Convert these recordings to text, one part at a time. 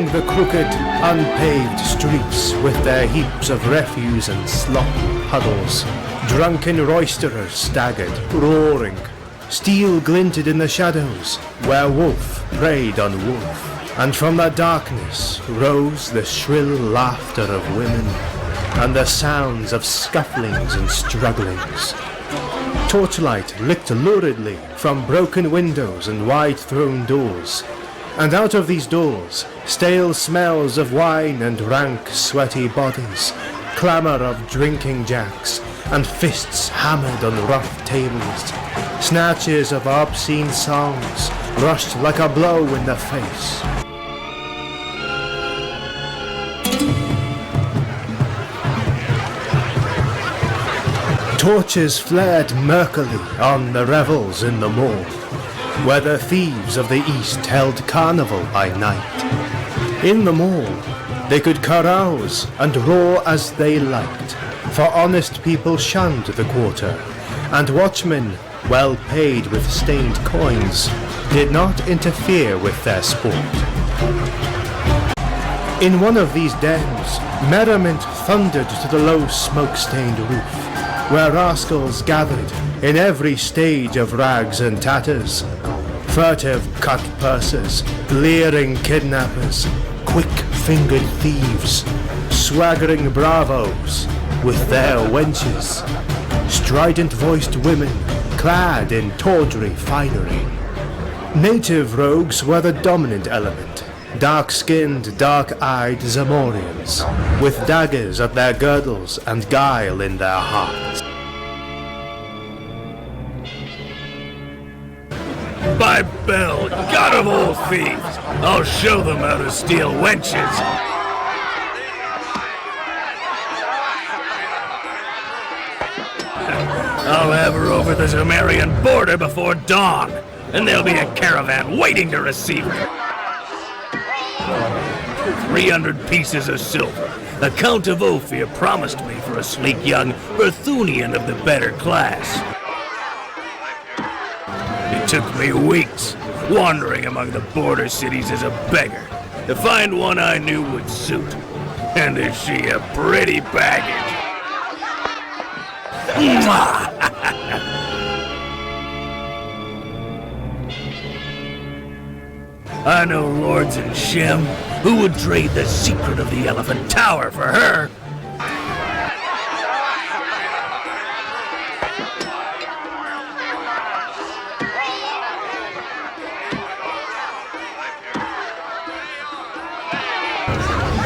along the crooked, unpaved streets with their heaps of refuse and slop puddles, drunken roisterers staggered, roaring. Steel glinted in the shadows, where wolf preyed on wolf, and from the darkness rose the shrill laughter of women, and the sounds of scufflings and strugglings. Torchlight licked luridly from broken windows and wide-thrown doors, and out of these doors, stale smells of wine and rank, sweaty bodies, clamour of drinking jacks, and fists hammered on rough tables. Snatches of obscene songs rushed like a blow in the face. Torches flared murkily on the revels in the mall, where the thieves of the East held carnival by night. In the mall, they could carouse and roar as they liked, for honest people shunned the quarter, and watchmen, well paid with stained coins, did not interfere with their sport. In one of these dens, merriment thundered to the low smoke-stained roof, where rascals gathered in every stage of rags and tatters. Furtive cut purses, leering kidnappers, quick-fingered thieves, swaggering bravos with their wenches, strident-voiced women clad in tawdry finery. Native rogues were the dominant element, dark-skinned, dark-eyed Zamorians, with daggers at their girdles and guile in their hearts. By Bel, god of all thieves, I'll show them how to steal wenches. I'll have her over the Zamarian border before dawn, and there'll be a caravan waiting to receive her. 300 pieces of silver. The Count of Ophir promised me for a sleek young Berthunian of the better class. It took me weeks, wandering among the border cities as a beggar, to find one I knew would suit. And is she a pretty baggage? I know lords in Shem who would trade the secret of the Elephant Tower for her.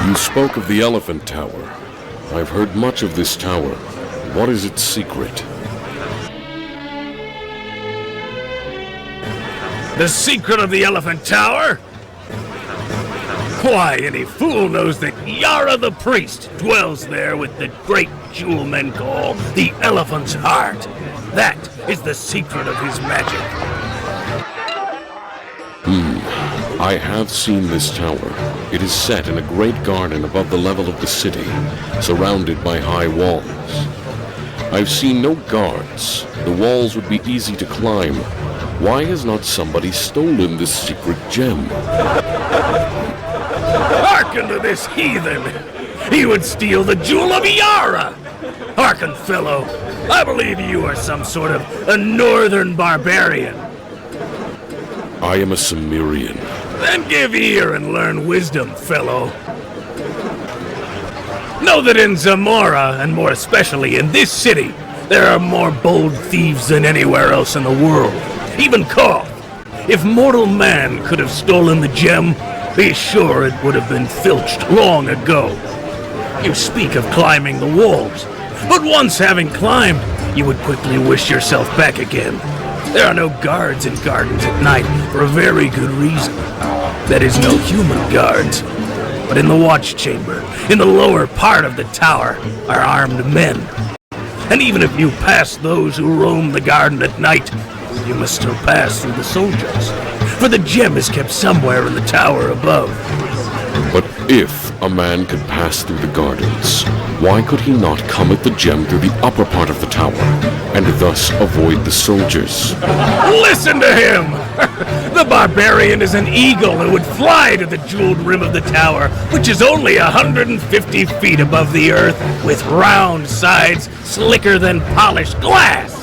You spoke of the Elephant Tower. I've heard much of this tower. What is its secret? The secret of the Elephant Tower? Why, any fool knows that Yara the priest dwells there with the great jewel men call the Elephant's Heart. That is the secret of his magic. I have seen this tower. It is set in a great garden above the level of the city, surrounded by high walls. I've seen no guards. The walls would be easy to climb. Why has not somebody stolen this secret gem? Hearken to this heathen! He would steal the jewel of Yara! Hearken, fellow, I believe you are some sort of a northern barbarian. I am a Cimmerian. Then give ear and learn wisdom, fellow. Know that in Zamora, and more especially in this city, there are more bold thieves than anywhere else in the world. Even Koth. If mortal man could have stolen the gem, be sure it would have been filched long ago. You speak of climbing the walls, but once having climbed, you would quickly wish yourself back again. There are no guards in gardens at night for a very good reason. That is, no human guards. But in the watch chamber, in the lower part of the tower, are armed men. And even if you pass those who roam the garden at night, you must still pass through the soldiers, for the gem is kept somewhere in the tower above. But if a man could pass through the gardens, Why could he not come at the gem through the upper part of the tower, and thus avoid the soldiers? Listen to him! The barbarian is an eagle who would fly to the jeweled rim of the tower, which is only 150 feet above the earth, with round sides slicker than polished glass.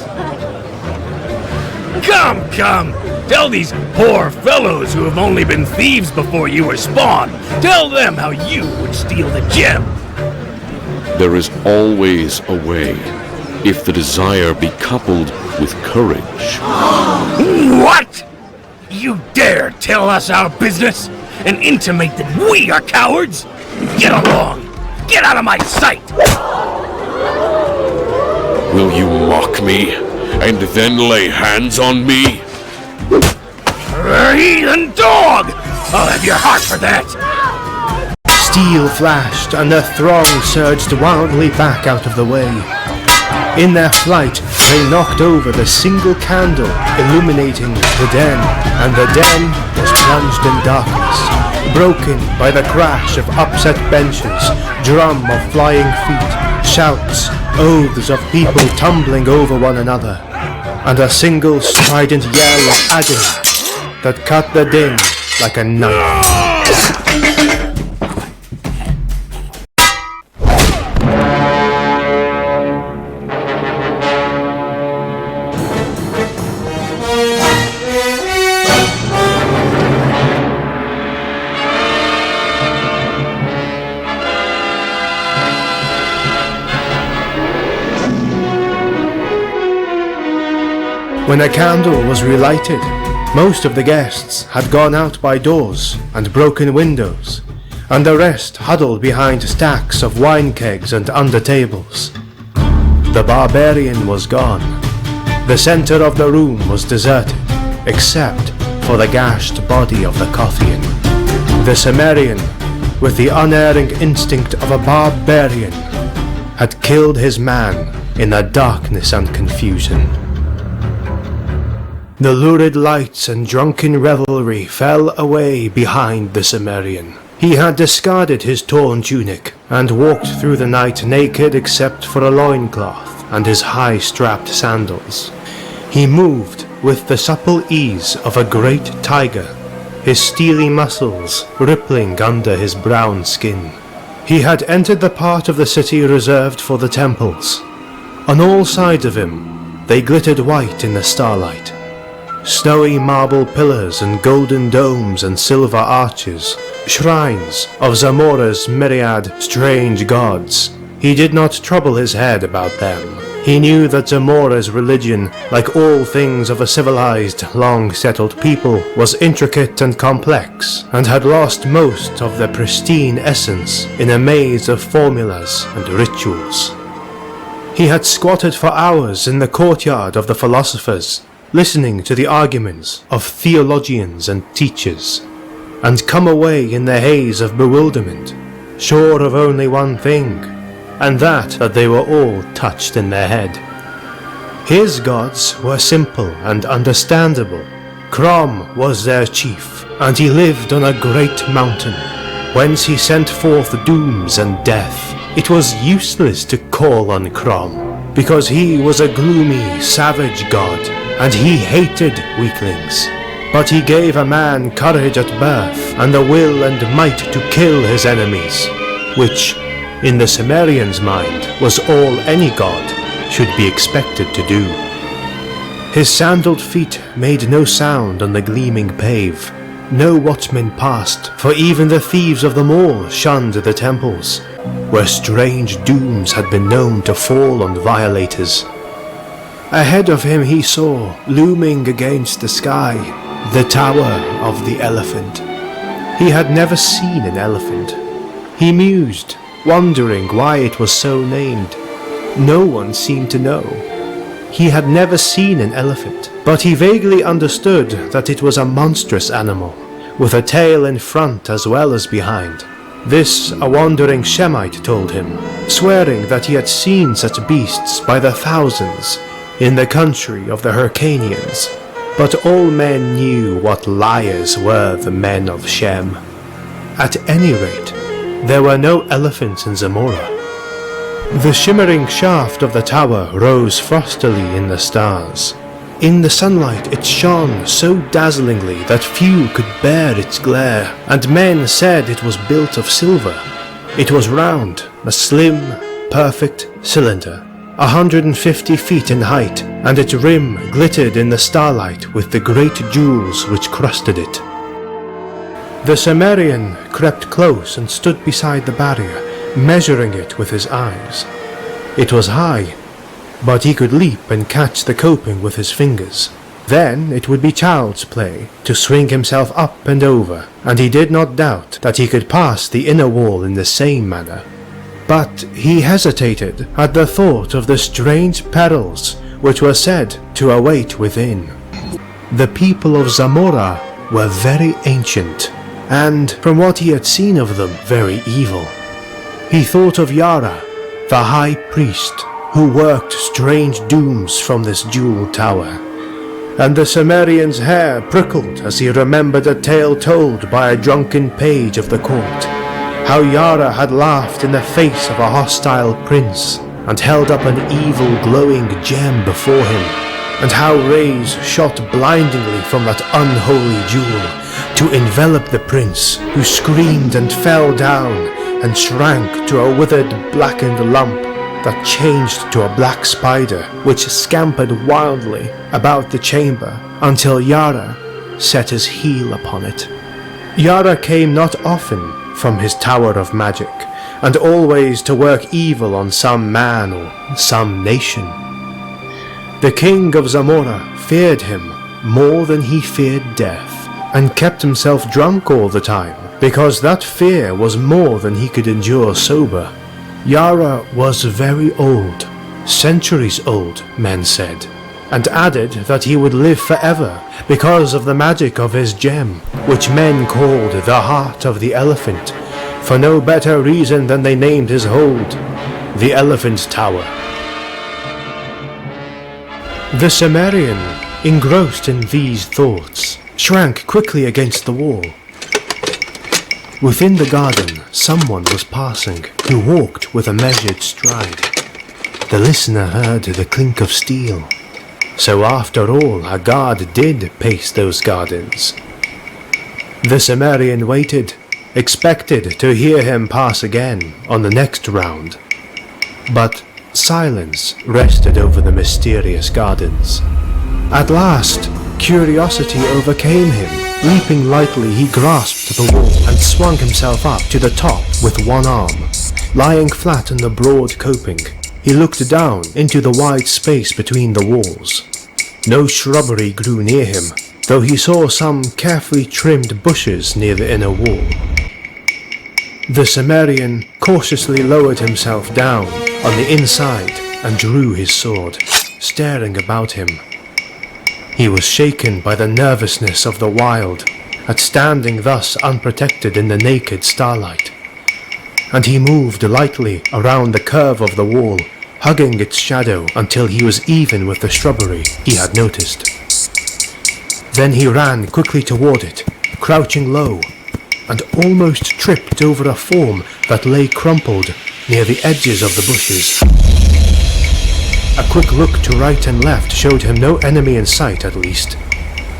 Come, come! Tell these poor fellows who have only been thieves before you were spawned. Tell them how you would steal the gem. There is always a way, if the desire be coupled with courage. What? You dare tell us our business and intimate that we are cowards? Get along! Get out of my sight! Will you mock me, and then lay hands on me? Heathen dog! I'll have your heart for that! Steel flashed, and the throng surged wildly back out of the way. In their flight, they knocked over the single candle illuminating the den, and the den was plunged in darkness, broken by the crash of upset benches, drum of flying feet, shouts, oaths of people tumbling over one another, and a single strident yell of agony that cut the din like a knife. When a candle was relighted, most of the guests had gone out by doors and broken windows, and the rest huddled behind stacks of wine kegs and under tables. The barbarian was gone. The center of the room was deserted, except for the gashed body of the Kothian. The Cimmerian, with the unerring instinct of a barbarian, had killed his man in the darkness and confusion. The lurid lights and drunken revelry fell away behind the Cimmerian. He had discarded his torn tunic and walked through the night naked except for a loincloth and his high-strapped sandals. He moved with the supple ease of a great tiger, his steely muscles rippling under his brown skin. He had entered the part of the city reserved for the temples. On all sides of him, they glittered white in the starlight. Snowy marble pillars and golden domes and silver arches, shrines of Zamora's myriad strange gods. He did not trouble his head about them. He knew that Zamora's religion, like all things of a civilized, long-settled people, was intricate and complex, and had lost most of their pristine essence in a maze of formulas and rituals. He had squatted for hours in the courtyard of the philosophers, listening to the arguments of theologians and teachers, and come away in the haze of bewilderment, sure of only one thing, and that they were all touched in their head. His gods were simple and understandable. Crom was their chief, and he lived on a great mountain, whence he sent forth dooms and death. It was useless to call on Crom, because he was a gloomy, savage god, and he hated weaklings. But he gave a man courage at birth, and the will and might to kill his enemies, which, in the Cimmerian's mind, was all any god should be expected to do. His sandaled feet made no sound on the gleaming pave. No watchman passed, for even the thieves of the mall shunned the temples, where strange dooms had been known to fall on violators. Ahead of him he saw, looming against the sky, the Tower of the Elephant. He had never seen an elephant. He mused, wondering why it was so named. No one seemed to know. He had never seen an elephant, but he vaguely understood that it was a monstrous animal, with a tail in front as well as behind. This a wandering Shemite told him, swearing that he had seen such beasts by the thousands in the country of the Hyrcanians, but all men knew what liars were the men of Shem. At any rate, there were no elephants in Zamora. The shimmering shaft of the tower rose frostily in the stars. In the sunlight it shone so dazzlingly that few could bear its glare, and men said it was built of silver. It was round, a slim, perfect cylinder, 150 feet in height, and its rim glittered in the starlight with the great jewels which crusted it. The Cimmerian crept close and stood beside the barrier, measuring it with his eyes. It was high, but he could leap and catch the coping with his fingers. Then it would be child's play to swing himself up and over, and he did not doubt that he could pass the inner wall in the same manner. But he hesitated at the thought of the strange perils which were said to await within. The people of Zamora were very ancient, and from what he had seen of them, very evil. He thought of Yara, the high priest, who worked strange dooms from this jeweled tower. And the Cimmerian's hair prickled as he remembered a tale told by a drunken page of the court, how Yara had laughed in the face of a hostile prince and held up an evil glowing gem before him, and how rays shot blindingly from that unholy jewel to envelop the prince, who screamed and fell down and shrank to a withered blackened lump that changed to a black spider which scampered wildly about the chamber until Yara set his heel upon it. Yara came not often from his tower of magic, and always to work evil on some man or some nation. The king of Zamora feared him more than he feared death, and kept himself drunk all the time, because that fear was more than he could endure sober. Yara was very old, centuries old, men said, and added that he would live forever because of the magic of his gem, which men called the heart of the elephant, for no better reason than they named his hold, the Elephant Tower. The Cimmerian, engrossed in these thoughts, shrank quickly against the wall. Within the garden, someone was passing, who walked with a measured stride. The listener heard the clink of steel. So after all, a guard did pace those gardens. The Cimmerian waited, expected to hear him pass again on the next round. But silence rested over the mysterious gardens. At last, curiosity overcame him. Leaping lightly, he grasped the wall and swung himself up to the top with one arm. Lying flat on the broad coping, he looked down into the wide space between the walls. No shrubbery grew near him, though he saw some carefully trimmed bushes near the inner wall. The Cimmerian cautiously lowered himself down on the inside and drew his sword, staring about him. He was shaken by the nervousness of the wild at standing thus unprotected in the naked starlight, and he moved lightly around the curve of the wall, hugging its shadow until he was even with the shrubbery he had noticed. Then he ran quickly toward it, crouching low, and almost tripped over a form that lay crumpled near the edges of the bushes. A quick look to right and left showed him no enemy in sight, at least,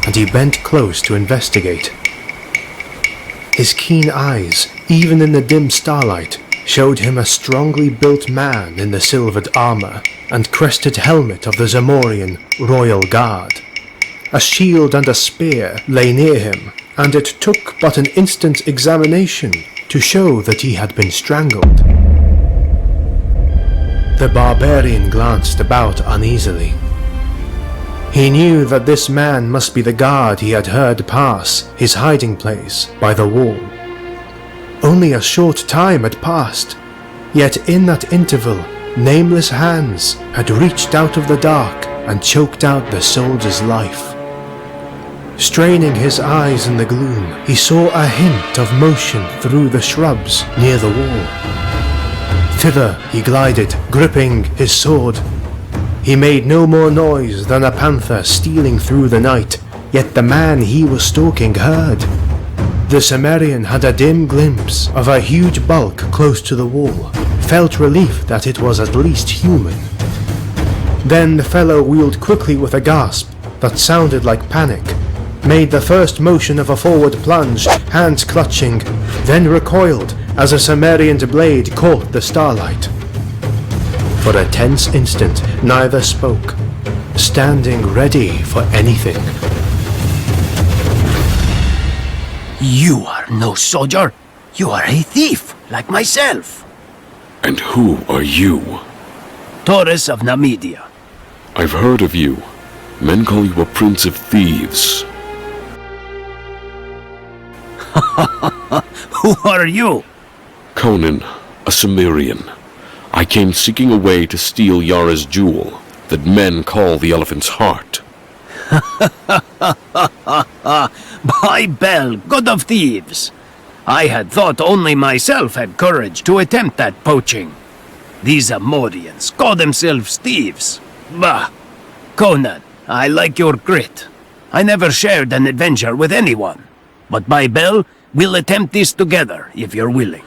and he bent close to investigate. His keen eyes, even in the dim starlight, showed him a strongly built man in the silvered armor and crested helmet of the Zamorian Royal Guard. A shield and a spear lay near him, and it took but an instant's examination to show that he had been strangled. The barbarian glanced about uneasily. He knew that this man must be the guard he had heard pass his hiding place by the wall. Only a short time had passed, yet in that interval, nameless hands had reached out of the dark and choked out the soldier's life. Straining his eyes in the gloom, he saw a hint of motion through the shrubs near the wall. Thither he glided, gripping his sword. He made no more noise than a panther stealing through the night, yet the man he was stalking heard. The Cimmerian had a dim glimpse of a huge bulk close to the wall, felt relief that it was at least human. Then the fellow wheeled quickly with a gasp that sounded like panic, made the first motion of a forward plunge, hands clutching, then recoiled as a Sumerian blade caught the starlight. For a tense instant, neither spoke, standing ready for anything. You are no soldier. You are a thief, like myself. And who are you? Taurus of Namedia. I've heard of you. Men call you a prince of thieves. Who are you? Conan, a Sumerian. I came seeking a way to steal Yara's jewel, that men call the elephant's heart. By Bel, god of thieves! I had thought only myself had courage to attempt that poaching. These Amorians call themselves thieves. Bah! Conan, I like your grit. I never shared an adventure with anyone. But by Bel, we'll attempt this together, if you're willing.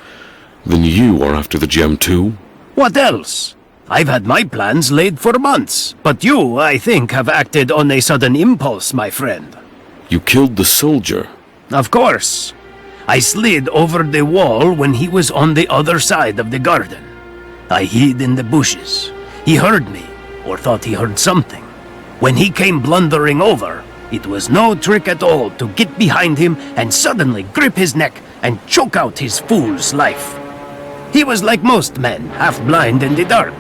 Then you are after the gem too? What else? I've had my plans laid for months, but you, I think, have acted on a sudden impulse, my friend. You killed the soldier. Of course. I slid over the wall when he was on the other side of the garden. I hid in the bushes. He heard me, or thought he heard something. When he came blundering over, it was no trick at all to get behind him and suddenly grip his neck and choke out his fool's life. He was like most men, half blind in the dark.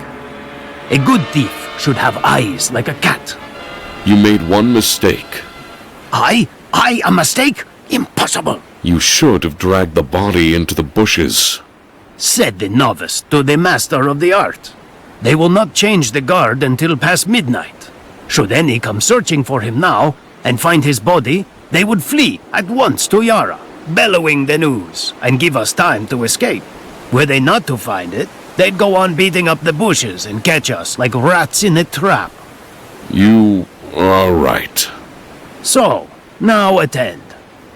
A good thief should have eyes like a cat. You made one mistake. I a mistake? Impossible! You should have dragged the body into the bushes. Said the novice to the master of the art. They will not change the guard until past midnight. Should any come searching for him now and find his body, they would flee at once to Yara, bellowing the news, and give us time to escape. Were they not to find it, they'd go on beating up the bushes and catch us like rats in a trap. You are right. So, now attend.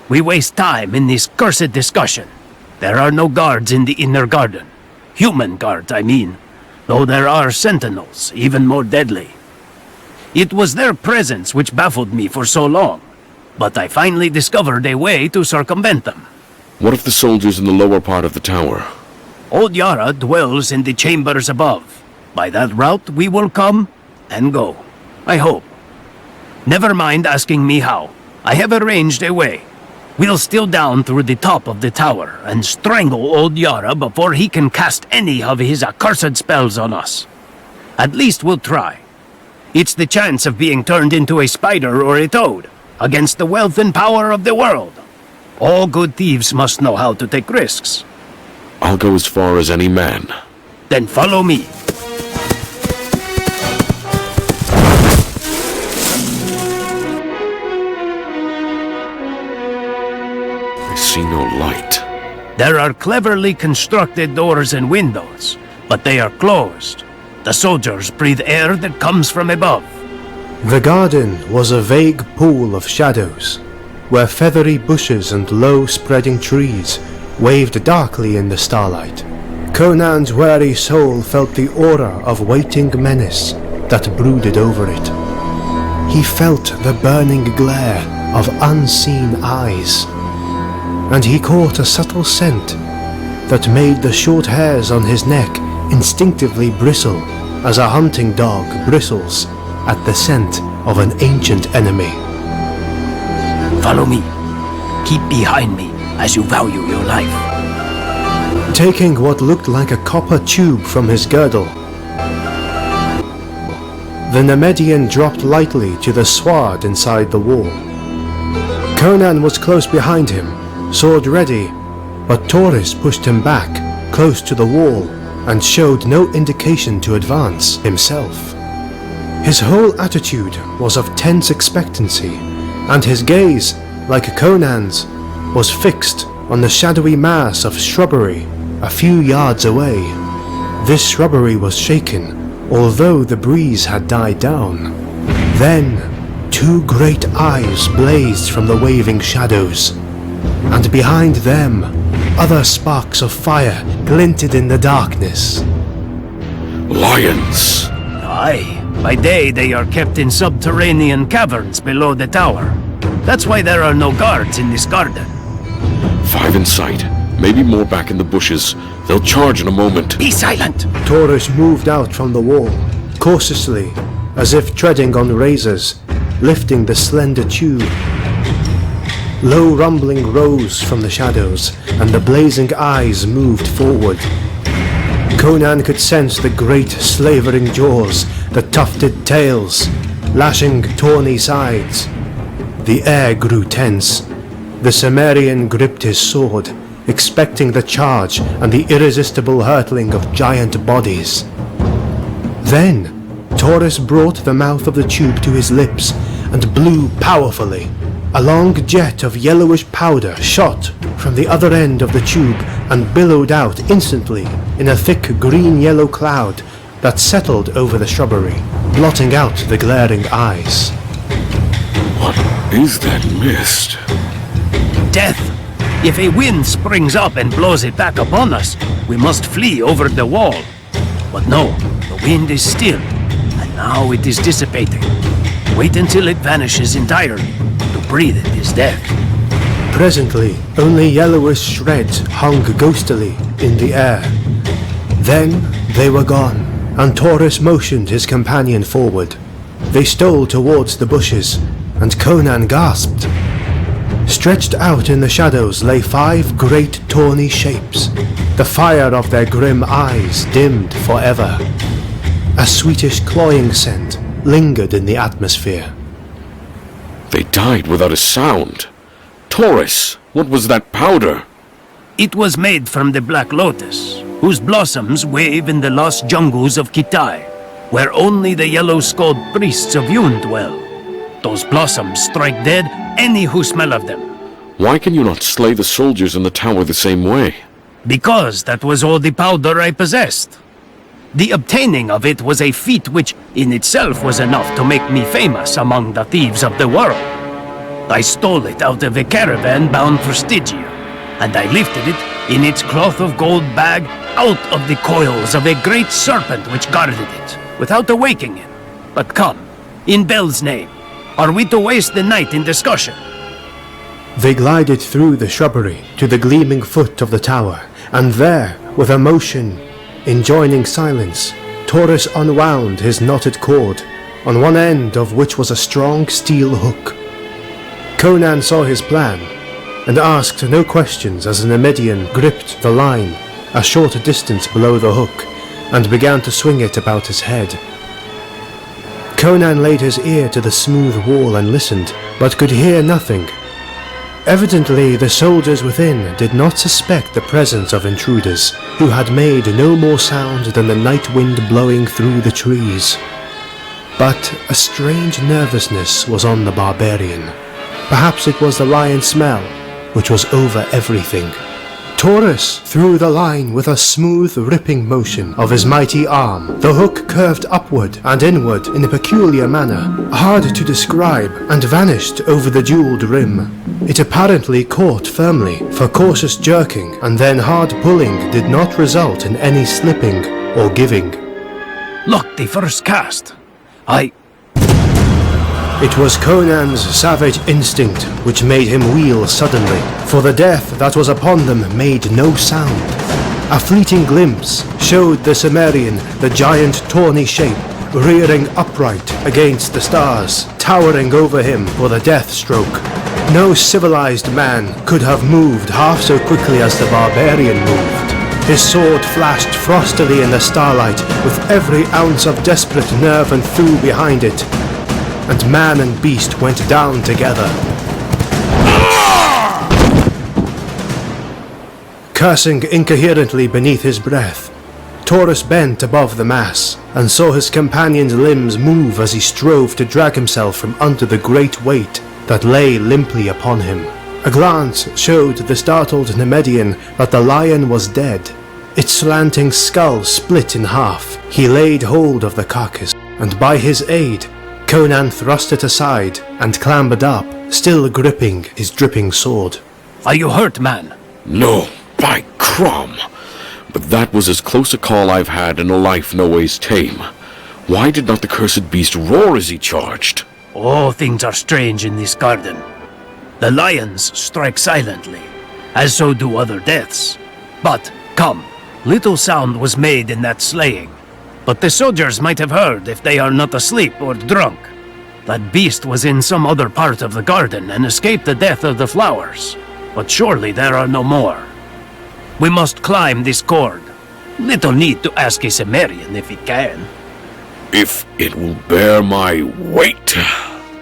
We waste time in this cursed discussion. There are no guards in the inner garden. Human guards, I mean. Though there are sentinels, even more deadly. It was their presence which baffled me for so long. But I finally discovered a way to circumvent them. What of the soldiers in the lower part of the tower? Old Yara dwells in the chambers above. By that route we will come and go. I hope. Never mind asking me how. I have arranged a way. We'll steal down through the top of the tower and strangle old Yara before he can cast any of his accursed spells on us. At least we'll try. It's the chance of being turned into a spider or a toad, against the wealth and power of the world. All good thieves must know how to take risks. I'll go as far as any man. Then follow me. I see no light. There are cleverly constructed doors and windows, but they are closed. The soldiers breathe air that comes from above. The garden was a vague pool of shadows, where feathery bushes and low spreading trees waved darkly in the starlight. Conan's wary soul felt the aura of waiting menace that brooded over it. He felt the burning glare of unseen eyes, and he caught a subtle scent that made the short hairs on his neck instinctively bristle as a hunting dog bristles at the scent of an ancient enemy. Follow me. Keep behind me as you value your life. Taking what looked like a copper tube from his girdle, the Nemedian dropped lightly to the sward inside the wall. Conan was close behind him, sword ready, but Taurus pushed him back, close to the wall, and showed no indication to advance himself. His whole attitude was of tense expectancy, and his gaze, like Conan's, was fixed on the shadowy mass of shrubbery a few yards away. This shrubbery was shaken, although the breeze had died down. Then, two great eyes blazed from the waving shadows, and behind them, other sparks of fire glinted in the darkness. Lions! Aye. By day, they are kept in subterranean caverns below the tower. That's why there are no guards in this garden. 5 in sight. Maybe more back in the bushes. They'll charge in a moment. Be silent! Taurus moved out from the wall, cautiously, as if treading on razors, lifting the slender tube. Low rumbling rose from the shadows, and the blazing eyes moved forward. Conan could sense the great slavering jaws, the tufted tails, lashing tawny sides. The air grew tense. The Cimmerian gripped his sword, expecting the charge and the irresistible hurtling of giant bodies. Then, Taurus brought the mouth of the tube to his lips and blew powerfully. A long jet of yellowish powder shot from the other end of the tube and billowed out instantly in a thick green-yellow cloud that settled over the shrubbery, blotting out the glaring eyes. What is that mist? Death! If a wind springs up and blows it back upon us, we must flee over the wall. But no, the wind is still, and now it is dissipating. Wait until it vanishes entirely. To breathe it is death. Presently, only yellowish shreds hung ghostily in the air. Then they were gone, and Taurus motioned his companion forward. They stole towards the bushes, and Conan gasped. Stretched out in the shadows lay 5 great tawny shapes, the fire of their grim eyes dimmed forever. A sweetish cloying scent lingered in the atmosphere. They died without a sound. Taurus, what was that powder? It was made from the Black Lotus, whose blossoms wave in the lost jungles of Kitai, where only the yellow-skulled priests of Yun dwell. Those blossoms strike dead any who smell of them. Why can you not slay the soldiers in the tower the same way? Because that was all the powder I possessed. The obtaining of it was a feat which in itself was enough to make me famous among the thieves of the world. I stole it out of a caravan bound for Stygia, and I lifted it in its cloth of gold bag out of the coils of a great serpent which guarded it, without awaking it. But come, in Bel's name, are we to waste the night in discussion? They glided through the shrubbery to the gleaming foot of the tower, and there, with a motion enjoining silence, Taurus unwound his knotted cord, on one end of which was a strong steel hook. Conan saw his plan, and asked no questions as the Nemedian gripped the line a short distance below the hook, and began to swing it about his head. Conan laid his ear to the smooth wall and listened, but could hear nothing. Evidently, the soldiers within did not suspect the presence of intruders, who had made no more sound than the night wind blowing through the trees. But a strange nervousness was on the barbarian. Perhaps it was the lion smell, which was over everything. Taurus threw the line with a smooth, ripping motion of his mighty arm. The hook curved upward and inward in a peculiar manner, hard to describe, and vanished over the jeweled rim. It apparently caught firmly, for cautious jerking and then hard pulling did not result in any slipping or giving. Look, the first cast. It was Conan's savage instinct which made him wheel suddenly, for the death that was upon them made no sound. A fleeting glimpse showed the Cimmerian, the giant tawny shape, rearing upright against the stars, towering over him for the death stroke. No civilized man could have moved half so quickly as the barbarian moved. His sword flashed frostily in the starlight, with every ounce of desperate nerve and thew behind it, and man and beast went down together. Cursing incoherently beneath his breath, Taurus bent above the mass, and saw his companion's limbs move as he strove to drag himself from under the great weight that lay limply upon him. A glance showed the startled Nemedian that the lion was dead. Its slanting skull split in half. He laid hold of the carcass, and by his aid, Conan thrust it aside and clambered up, still gripping his dripping sword. Are you hurt, man? No, by Crom! but that was as close a call I've had in a life no ways tame. Why did not the cursed beast roar as he charged? All things are strange in this garden. The lions strike silently, as so do other deaths. But, come, little sound was made in that slaying. But the soldiers might have heard if they are not asleep or drunk. That beast was in some other part of the garden and escaped the death of the flowers. But surely there are no more. We must climb this cord. Little need to ask a Cimmerian if he can. If it will bear my weight.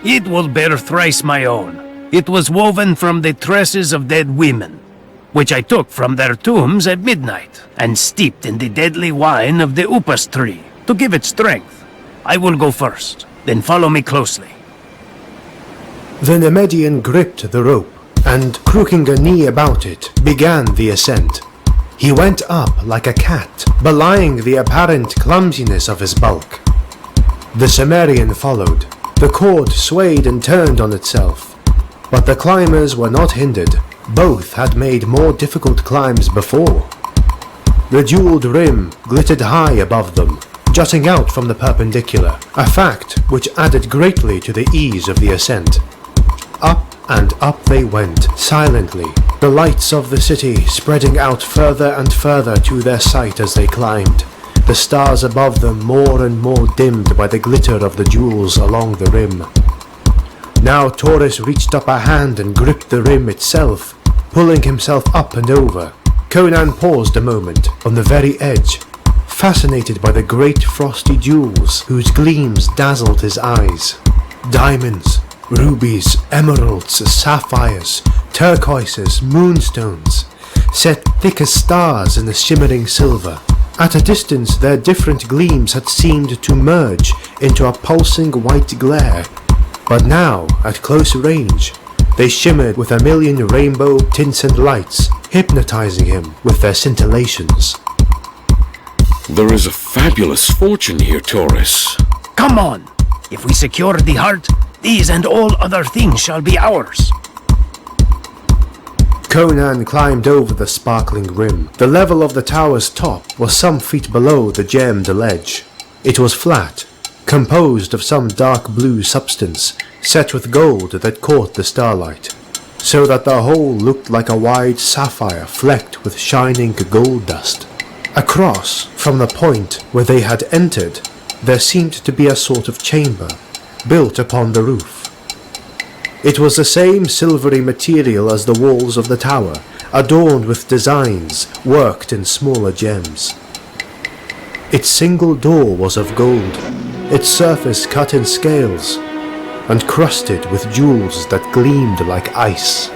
It will bear thrice my own. It was woven from the tresses of dead women, which I took from their tombs at midnight, and steeped in the deadly wine of the upas tree, to give it strength. I will go first, then follow me closely. The Nemedian gripped the rope, and, crooking a knee about it, began the ascent. He went up like a cat, belying the apparent clumsiness of his bulk. The Cimmerian followed. The cord swayed and turned on itself, but the climbers were not hindered. Both had made more difficult climbs before. The jeweled rim glittered high above them, jutting out from the perpendicular, a fact which added greatly to the ease of the ascent. Up and up they went, silently, the lights of the city spreading out further and further to their sight as they climbed, the stars above them more and more dimmed by the glitter of the jewels along the rim. Now Taurus reached up a hand and gripped the rim itself, pulling himself up and over. Conan paused a moment on the very edge, fascinated by the great frosty jewels whose gleams dazzled his eyes. Diamonds, rubies, emeralds, sapphires, turquoises, moonstones, set thick as stars in the shimmering silver. At a distance their different gleams had seemed to merge into a pulsing white glare, but now, at close range, they shimmered with a million rainbow tints and lights, hypnotizing him with their scintillations. There is a fabulous fortune here, Taurus. Come on! If we secure the heart, these and all other things shall be ours. Conan climbed over the sparkling rim. The level of the tower's top was some feet below the gemmed ledge. It was flat, composed of some dark blue substance, set with gold that caught the starlight, so that the whole looked like a wide sapphire flecked with shining gold dust. Across, from the point where they had entered, there seemed to be a sort of chamber, built upon the roof. It was the same silvery material as the walls of the tower, adorned with designs worked in smaller gems. Its single door was of gold, its surface cut in scales, and crusted with jewels that gleamed like ice.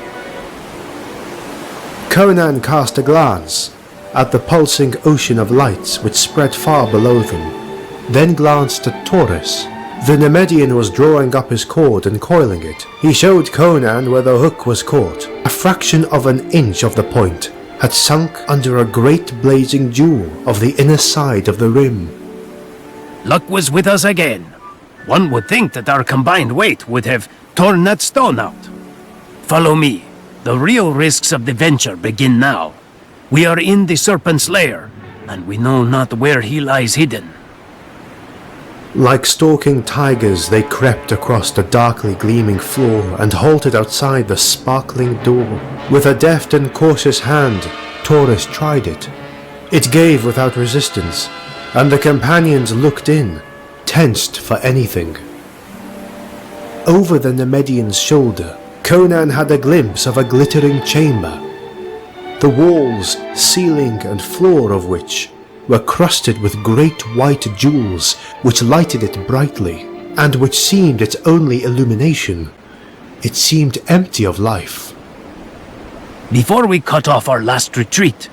Conan cast a glance at the pulsing ocean of lights which spread far below them, then glanced at Taurus. The Nemedian was drawing up his cord and coiling it. He showed Conan where the hook was caught. A fraction of an inch of the point had sunk under a great blazing jewel of the inner side of the rim. Luck was with us again. One would think that our combined weight would have torn that stone out. Follow me. The real risks of the venture begin now. We are in the serpent's lair, and we know not where he lies hidden. Like stalking tigers, they crept across the darkly gleaming floor and halted outside the sparkling door. With a deft and cautious hand, Taurus tried it. It gave without resistance, and the companions looked in, tensed for anything. Over the Nemedian's shoulder, Conan had a glimpse of a glittering chamber, the walls, ceiling, and floor of which were crusted with great white jewels which lighted it brightly, and which seemed its only illumination. It seemed empty of life. Before we cut off our last retreat,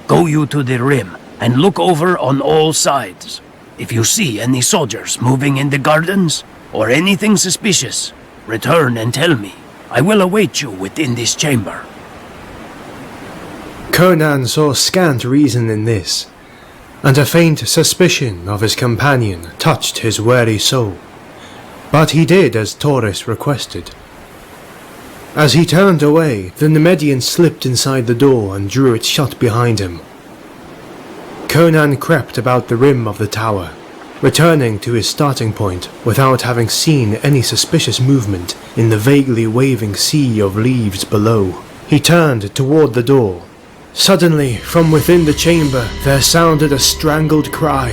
go you to the rim and look over on all sides. If you see any soldiers moving in the gardens, or anything suspicious, return and tell me. I will await you within this chamber. Conan saw scant reason in this, and a faint suspicion of his companion touched his wary soul. But he did as Taurus requested. As he turned away, the Nemedian slipped inside the door and drew it shut behind him. Conan crept about the rim of the tower, returning to his starting point without having seen any suspicious movement in the vaguely waving sea of leaves below. He turned toward the door. Suddenly, from within the chamber, there sounded a strangled cry.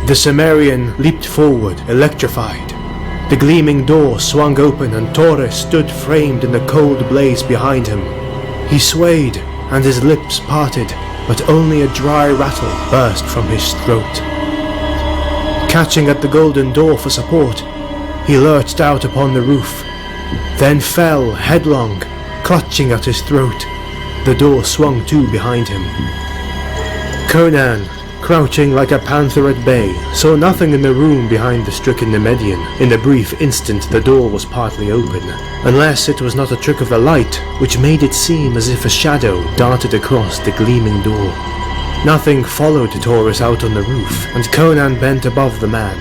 The Cimmerian leaped forward, electrified. The gleaming door swung open and Taurus stood framed in the cold blaze behind him. He swayed, and his lips parted, but only a dry rattle burst from his throat. Catching at the golden door for support, he lurched out upon the roof, then fell headlong, clutching at his throat. The door swung to behind him. Conan, crouching like a panther at bay, saw nothing in the room behind the stricken Nemedian. In the brief instant the door was partly open, unless it was not a trick of the light, which made it seem as if a shadow darted across the gleaming door. Nothing followed Taurus out on the roof, and Conan bent above the man.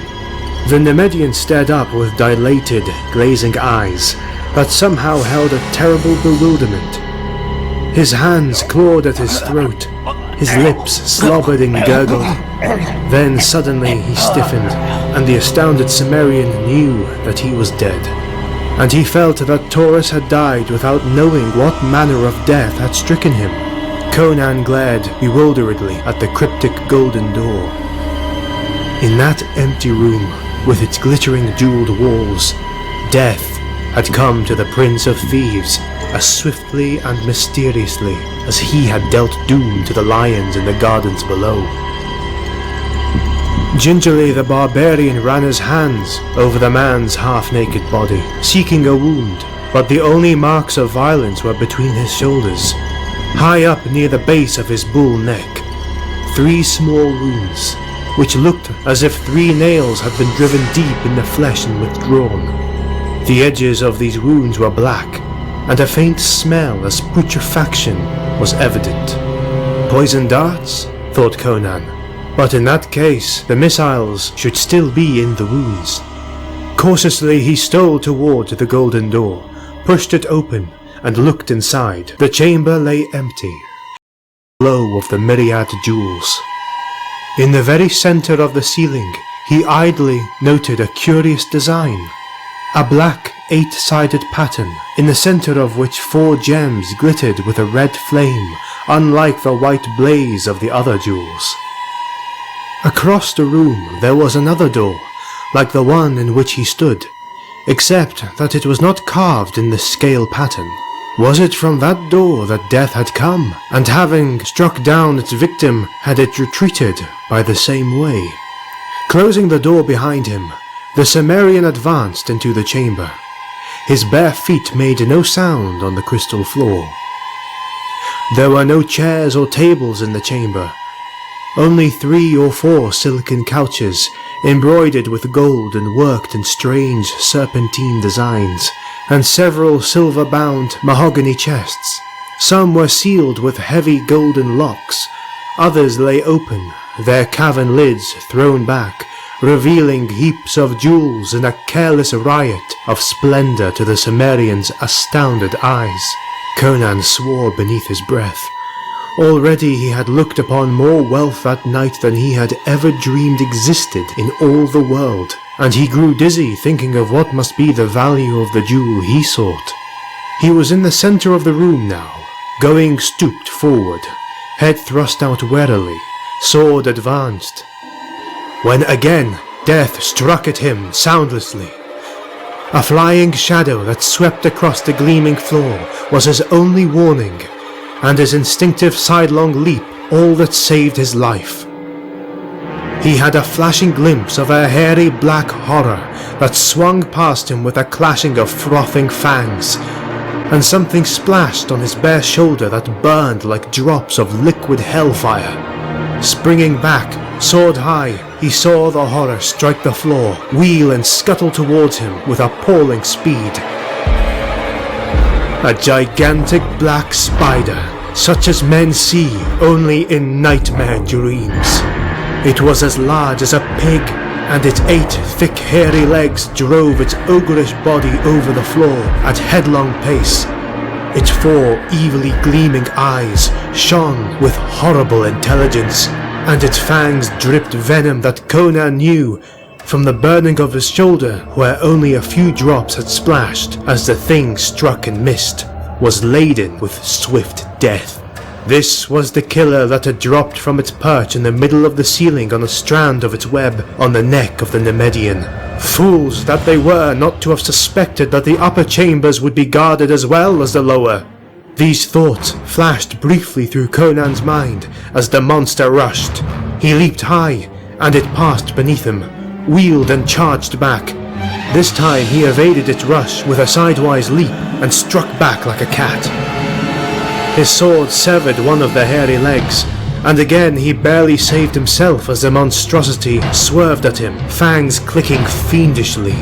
The Nemedian stared up with dilated, glazing eyes that somehow held a terrible bewilderment. His hands clawed at his throat, his lips slobbered and gurgled. Then suddenly he stiffened, and the astounded Cimmerian knew that he was dead. And he felt that Taurus had died without knowing what manner of death had stricken him. Conan glared bewilderedly at the cryptic golden door. In that empty room, with its glittering jeweled walls, death had come to the Prince of Thieves as swiftly and mysteriously as he had dealt doom to the lions in the gardens below. Gingerly the barbarian ran his hands over the man's half-naked body, seeking a wound, but the only marks of violence were between his shoulders. High up near the base of his bull neck, 3 small wounds, which looked as if 3 nails had been driven deep in the flesh and withdrawn. The edges of these wounds were black, and a faint smell as putrefaction was evident. Poison darts? Thought Conan, but in that case the missiles should still be in the wounds. Cautiously he stole toward the golden door, pushed it open, and looked inside. The chamber lay empty, glow of the myriad jewels. In the very center of the ceiling, he idly noted a curious design. A black 8-sided pattern, in the center of which 4 gems glittered with a red flame, unlike the white blaze of the other jewels. Across the room there was another door, like the one in which he stood, except that it was not carved in the scale pattern. Was it from that door that death had come, and having struck down its victim, had it retreated by the same way? Closing the door behind him, the Cimmerian advanced into the chamber. His bare feet made no sound on the crystal floor. There were no chairs or tables in the chamber, only 3 or 4 silken couches, embroidered with gold and worked in strange serpentine designs, and several silver-bound mahogany chests. Some were sealed with heavy golden locks, others lay open, their cavern lids thrown back, revealing heaps of jewels in a careless riot of splendor to the Cimmerian's astounded eyes. Conan swore beneath his breath. Already he had looked upon more wealth that night than he had ever dreamed existed in all the world, and he grew dizzy thinking of what must be the value of the jewel he sought. He was in the center of the room now, going stooped forward, head thrust out warily, sword advanced, when again death struck at him soundlessly. A flying shadow that swept across the gleaming floor was his only warning, and his instinctive sidelong leap all that saved his life. He had a flashing glimpse of a hairy black horror that swung past him with a clashing of frothing fangs, and something splashed on his bare shoulder that burned like drops of liquid hellfire. Springing back, sword high, he saw the horror strike the floor, wheel and scuttle towards him with appalling speed. A gigantic black spider, such as men see only in nightmare dreams. It was as large as a pig, and its 8 thick hairy legs drove its ogreish body over the floor at headlong pace. Its 4 evilly gleaming eyes shone with horrible intelligence, and its fangs dripped venom that Conan knew from the burning of his shoulder, where only a few drops had splashed as the thing struck and missed, was laden with swift death. This was the killer that had dropped from its perch in the middle of the ceiling on a strand of its web on the neck of the Nemedian. Fools that they were not to have suspected that the upper chambers would be guarded as well as the lower. These thoughts flashed briefly through Conan's mind as the monster rushed. He leaped high, and it passed beneath him, wheeled and charged back. This time he evaded its rush with a sidewise leap and struck back like a cat. His sword severed one of the hairy legs, and again he barely saved himself as the monstrosity swerved at him, fangs clicking fiendishly.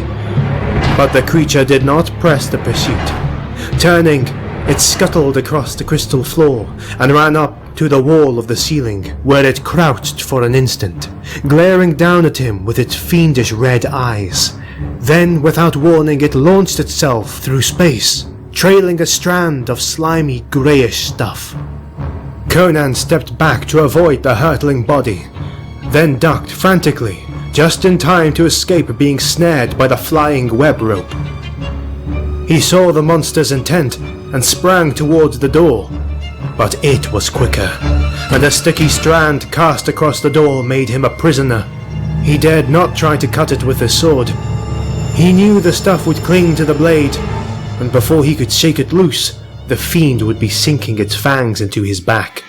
But the creature did not press the pursuit. Turning, it scuttled across the crystal floor and ran up to the wall of the ceiling, where it crouched for an instant, glaring down at him with its fiendish red eyes. Then, without warning, it launched itself through space, trailing a strand of slimy greyish stuff. Conan stepped back to avoid the hurtling body, then ducked frantically, just in time to escape being snared by the flying web rope. He saw the monster's intent and sprang towards the door, but it was quicker, and a sticky strand cast across the door made him a prisoner. He dared not try to cut it with his sword. He knew the stuff would cling to the blade, and before he could shake it loose, the fiend would be sinking its fangs into his back.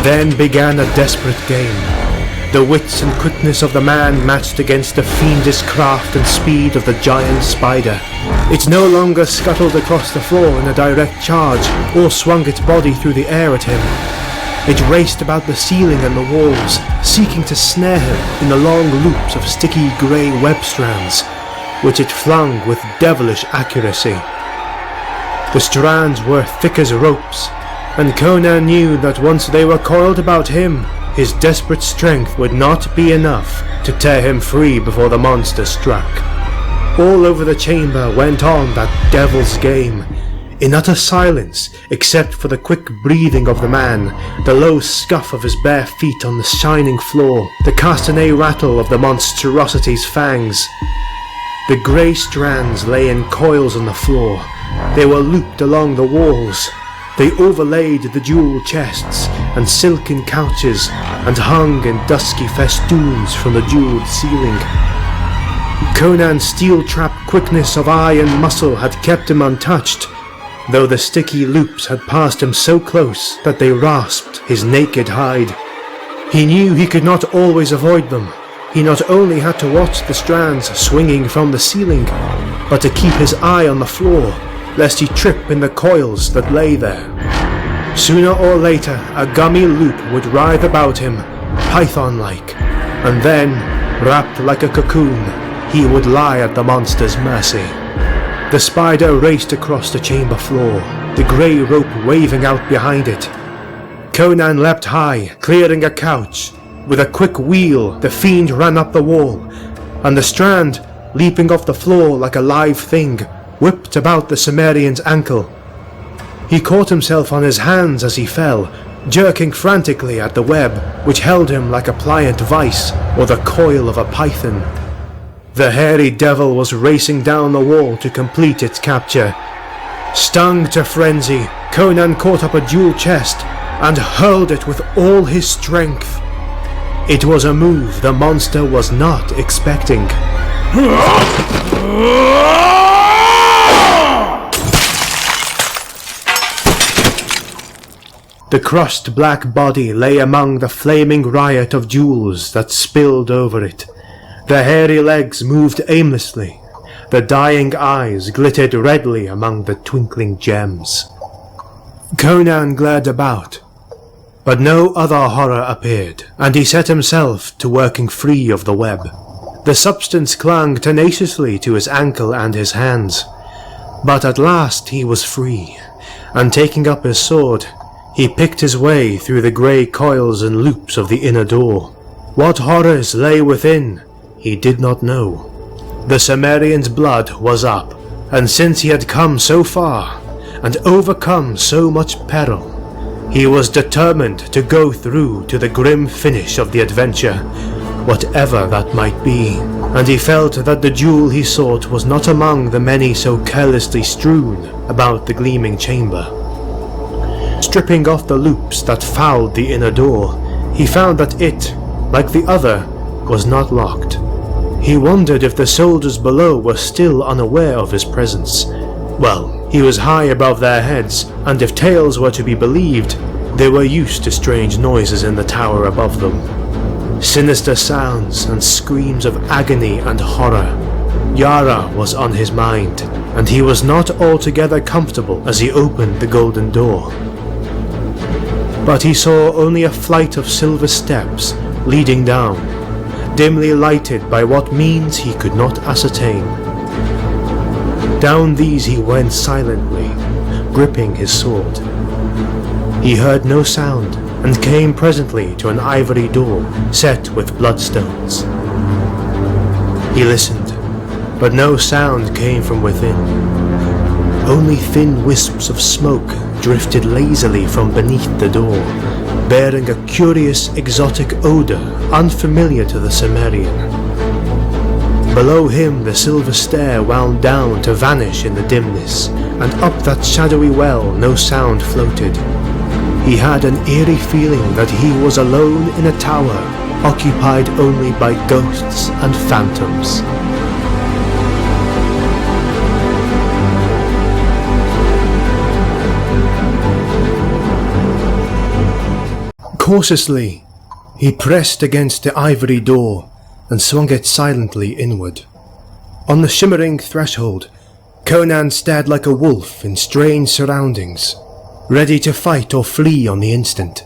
Then began a desperate game. The wits and quickness of the man matched against the fiendish craft and speed of the giant spider. It no longer scuttled across the floor in a direct charge, or swung its body through the air at him. It raced about the ceiling and the walls, seeking to snare him in the long loops of sticky grey web strands, which it flung with devilish accuracy. The strands were thick as ropes, and Conan knew that once they were coiled about him, his desperate strength would not be enough to tear him free before the monster struck. All over the chamber went on that devil's game, in utter silence except for the quick breathing of the man, the low scuff of his bare feet on the shining floor, the castanet rattle of the monstrosity's fangs. The grey strands lay in coils on the floor. They were looped along the walls. They overlaid the jewel chests and silken couches and hung in dusky festoons from the jeweled ceiling. Conan's steel-trapped quickness of eye and muscle had kept him untouched, though the sticky loops had passed him so close that they rasped his naked hide. He knew he could not always avoid them. He not only had to watch the strands swinging from the ceiling, but to keep his eye on the floor, lest he trip in the coils that lay there. Sooner or later, a gummy loop would writhe about him, python-like, and then, wrapped like a cocoon, he would lie at the monster's mercy. The spider raced across the chamber floor, the grey rope waving out behind it. Conan leapt high, clearing a couch. With a quick wheel, the fiend ran up the wall, and the strand, leaping off the floor like a live thing, whipped about the Cimmerian's ankle. He caught himself on his hands as he fell, jerking frantically at the web, which held him like a pliant vice or the coil of a python. The hairy devil was racing down the wall to complete its capture. Stung to frenzy, Conan caught up a jewel chest and hurled it with all his strength. It was a move the monster was not expecting. The crushed black body lay among the flaming riot of jewels that spilled over it. The hairy legs moved aimlessly. The dying eyes glittered redly among the twinkling gems. Conan glared about, but no other horror appeared, and he set himself to working free of the web. The substance clung tenaciously to his ankle and his hands, but at last he was free, and taking up his sword, he picked his way through the grey coils and loops of the inner door. What horrors lay within, he did not know. The Cimmerian's blood was up, and since he had come so far, and overcome so much peril, He was determined to go through to the grim finish of the adventure, whatever that might be, and he felt that the jewel he sought was not among the many so carelessly strewn about the gleaming chamber. Stripping off the loops that fouled the inner door, he found that it, like the other, was not locked. He wondered if the soldiers below were still unaware of his presence. Well, he was high above their heads, and if tales were to be believed, they were used to strange noises in the tower above them. Sinister sounds and screams of agony and horror. Yara was on his mind, and he was not altogether comfortable as he opened the golden door. But he saw only a flight of silver steps leading down, dimly lighted by what means he could not ascertain. Down these he went silently, gripping his sword. He heard no sound, and came presently to an ivory door set with bloodstones. He listened, but no sound came from within. Only thin wisps of smoke drifted lazily from beneath the door, bearing a curious exotic odor unfamiliar to the Cimmerian. Below him the silver stair wound down to vanish in the dimness, and up that shadowy well no sound floated. He had an eerie feeling that he was alone in a tower, occupied only by ghosts and phantoms. Cautiously, he pressed against the ivory door and swung it silently inward. On the shimmering threshold, Conan stared like a wolf in strange surroundings, ready to fight or flee on the instant.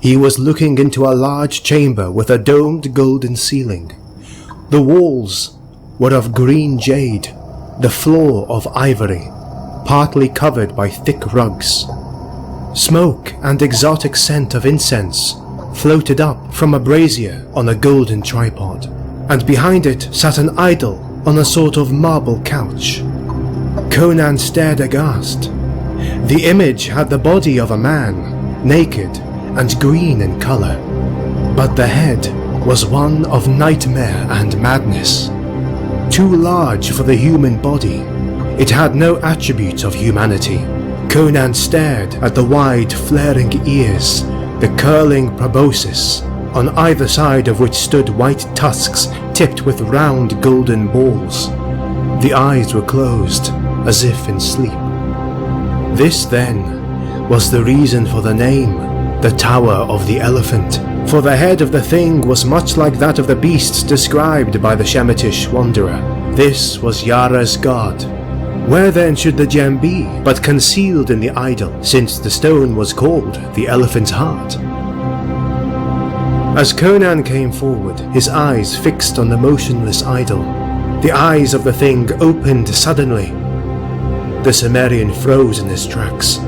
He was looking into a large chamber with a domed golden ceiling. The walls were of green jade, the floor of ivory, partly covered by thick rugs. Smoke and exotic scent of incense floated up from a brazier on a golden tripod, and behind it sat an idol on a sort of marble couch. Conan stared aghast. The image had the body of a man, naked and green in colour, but the head was one of nightmare and madness. Too large for the human body, it had no attributes of humanity. Conan stared at the wide flaring ears, the curling proboscis, on either side of which stood white tusks tipped with round golden balls. The eyes were closed, as if in sleep. This, then, was the reason for the name, the Tower of the Elephant, for the head of the thing was much like that of the beasts described by the Shemitish wanderer. This was Yara's god. Where then should the gem be, but concealed in the idol, since the stone was called the elephant's heart? As Conan came forward, his eyes fixed on the motionless idol, the eyes of the thing opened suddenly. The Cimmerian froze in his tracks.